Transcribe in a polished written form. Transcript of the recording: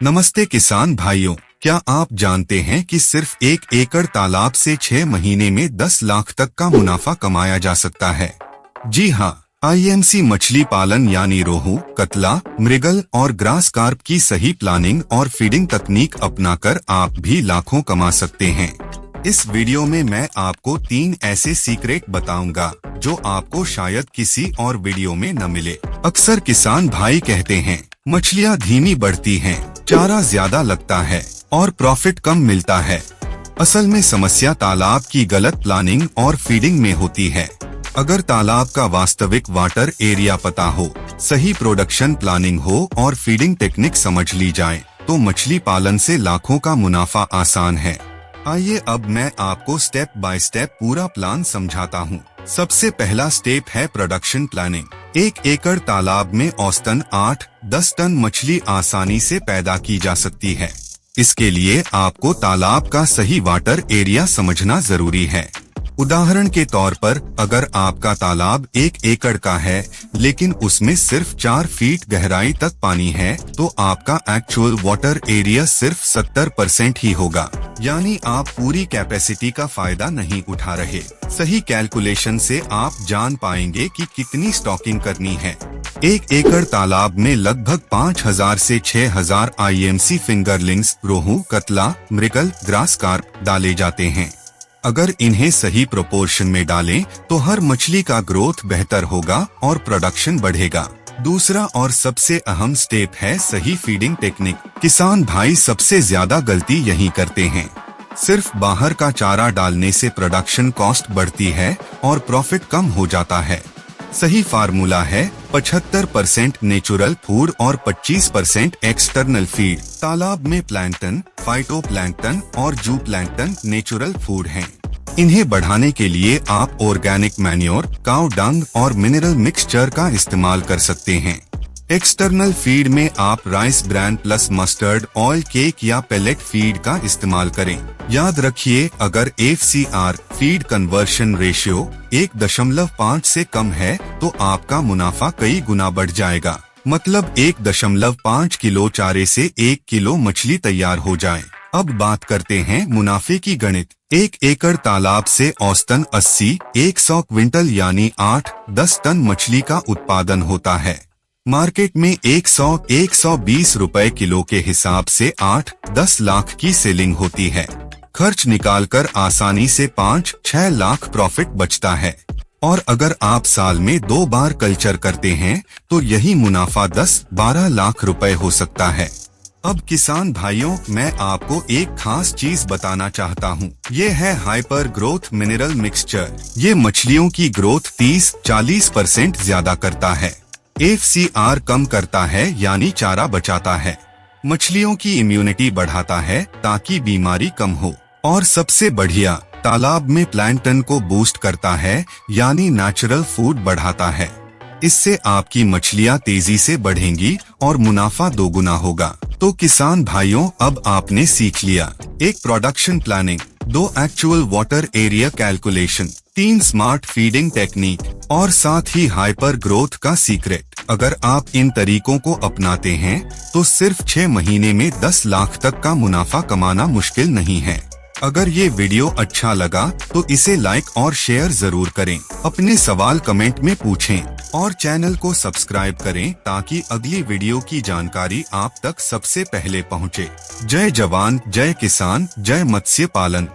नमस्ते किसान भाइयों, क्या आप जानते हैं कि सिर्फ 1 एकड़ तालाब से 6 महीने में 10 लाख तक का मुनाफा कमाया जा सकता है। जी हाँ, आईएमसी मछली पालन यानी रोहू, कतला, मृगल और ग्रास कार्प की सही प्लानिंग और फीडिंग तकनीक अपनाकर आप भी लाखों कमा सकते हैं। इस वीडियो में मैं आपको 3 ऐसे सीक्रेट बताऊंगा जो आपको शायद किसी और वीडियो में न मिले। अक्सर किसान भाई कहते हैं मछलियाँ धीमी बढ़ती हैं, चारा ज्यादा लगता है और प्रॉफिट कम मिलता है। असल में समस्या तालाब की गलत प्लानिंग और फीडिंग में होती है। अगर तालाब का वास्तविक वाटर एरिया पता हो, सही प्रोडक्शन प्लानिंग हो और फीडिंग टेक्निक समझ ली जाए, तो मछली पालन से लाखों का मुनाफा आसान है। आइए अब मैं आपको स्टेप बाय स्टेप पूरा प्लान समझाता हूँ। सबसे पहला स्टेप है प्रोडक्शन प्लानिंग। 1 एकड़ तालाब में औसतन 8-10 टन मछली आसानी से पैदा की जा सकती है। इसके लिए आपको तालाब का सही वाटर एरिया समझना जरूरी है। उदाहरण के तौर पर, अगर आपका तालाब 1 एकड़ का है लेकिन उसमें सिर्फ 4 फीट गहराई तक पानी है, तो आपका एक्चुअल वाटर एरिया सिर्फ 70% ही होगा, यानी आप पूरी कैपेसिटी का फायदा नहीं उठा रहे। सही कैलकुलेशन से आप जान पाएंगे कि कितनी स्टॉकिंग करनी है। 1 एकड़ तालाब में लगभग 5000 से 6000 आईएमसी फिंगरलिंग्स, रोहू, कतला, मृगल, ग्रास कार्प डाले जाते हैं। अगर इन्हें सही प्रोपोर्शन में डालें तो हर मछली का ग्रोथ बेहतर होगा और प्रोडक्शन बढ़ेगा। दूसरा और सबसे अहम स्टेप है सही फीडिंग टेक्निक। किसान भाई सबसे ज्यादा गलती यही करते हैं। सिर्फ बाहर का चारा डालने से प्रोडक्शन कॉस्ट बढ़ती है और प्रॉफिट कम हो जाता है। सही फार्मूला है 75% नेचुरल फूड और 25% एक्सटर्नल फीड। तालाब में प्लैंकटन, फाइटोप्लैंकटन और जू प्लैंकटन नेचुरल फूड हैं। इन्हें बढ़ाने के लिए आप ऑर्गेनिक मैन्योर, काऊ डंग और मिनरल मिक्सचर का इस्तेमाल कर सकते हैं। एक्सटर्नल फीड में आप rice bran plus mustard oil, cake या पेलेट फीड का इस्तेमाल करें। याद रखिए, अगर FCR फीड कन्वर्शन रेशियो 1.5 से कम है तो आपका मुनाफा कई गुना बढ़ जाएगा। मतलब 1.5 किलो चारे से 1 किलो मछली तैयार हो जाए। अब बात करते हैं मुनाफे की गणित। 1 एकड़ तालाब से औसतन 80-100 क्विंटल यानी 8-10 टन मछली का उत्पादन होता है। मार्केट में 100-120 रुपए किलो के हिसाब से 8-10 लाख की सेलिंग होती है। खर्च निकालकर आसानी से 5-6 लाख प्रॉफिट बचता है। और अगर आप साल में 2 बार कल्चर करते हैं तो यही मुनाफा 10-12 लाख रुपए हो सकता है। अब किसान भाइयों, मैं आपको एक खास चीज बताना चाहता हूँ। ये है हाइपर ग्रोथ मिनरल मिक्सचर। ये मछलियों की ग्रोथ 30-40% ज्यादा करता है। FCR कम करता है यानी चारा बचाता है। मछलियों की इम्यूनिटी बढ़ाता है ताकि बीमारी कम हो। और सबसे बढ़िया, तालाब में प्लैंकटन को बूस्ट करता है यानी नेचुरल फूड बढ़ाता है। इससे आपकी मछलियाँ तेजी से बढ़ेंगी और मुनाफा दोगुना होगा। तो किसान भाइयों, अब आपने सीख लिया 1 production planning, 2 actual water area calculation, 3 smart feeding technique और साथ ही हाइपर ग्रोथ का सीक्रेट। अगर आप इन तरीकों को अपनाते हैं तो सिर्फ 6 महीने में 10 लाख तक का मुनाफा कमाना मुश्किल नहीं है। अगर ये वीडियो अच्छा लगा तो इसे लाइक और शेयर जरूर करें। अपने सवाल कमेंट में पूछें और चैनल को सब्सक्राइब करें ताकि अगली वीडियो की जानकारी आप तक सबसे पहले पहुंचे। जय जवान, जय किसान, जय मत्स्य पालन।